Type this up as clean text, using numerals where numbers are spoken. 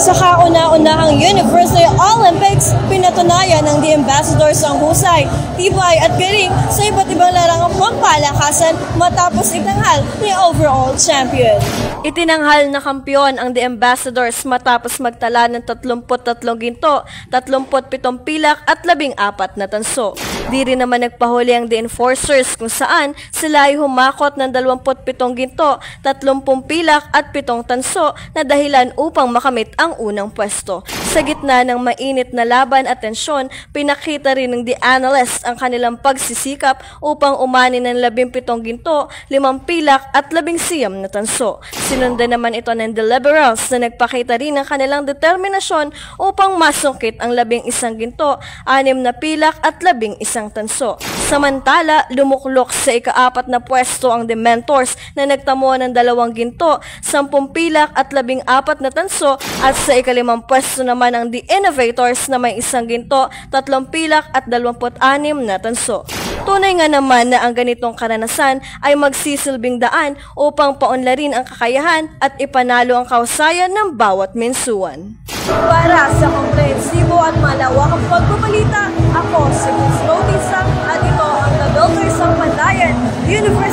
Sa kauna-unahang University Olympics, pinatunayan ng The Ambassadors ang husay, tibay at galing sa iba't ibang larangang pampalakasan matapos itanghal ni overall champion. Itinanghal na kampiyon ang The Ambassadors matapos magtala ng 33 ginto, 37 pilak at 14 na tanso. Di rin naman nagpahuli ang The Enforcers kung saan sila ay humakot ng 27 ginto, 30 pilak at 7 tanso na dahilan upang makamit ang unang pwesto. Sa gitna ng mainit na laban at tensyon, pinakita rin ng The Analyst ang kanilang pagsisikap upang umani ng 17 ginto, 5 pilak at 19 na tanso. Sinundan naman ito ng The Liberals na nagpakita rin ng kanilang determinasyon upang masungkit ang 11 ginto, 6 na pilak at 11 tanso. Samantala, lumuklok sa ika-4 na pwesto ang The Mentors na nagtamo ng 2 ginto, 10 pilak at 14 na tanso at sa ika-5 pwesto naman ang The Innovators na may 1 ginto, 3 pilak at 26 na tanso. Tunay nga naman na ang ganitong karanasan ay magsisilbing daan upang paunlarin ang kakayahan at ipanalo ang kahusayan ng bawat mensuan. Para sa komprehensibo at malawakang pagbabalita, ako si Ms. Bautista at ito ang The Builders ng Pandayan University.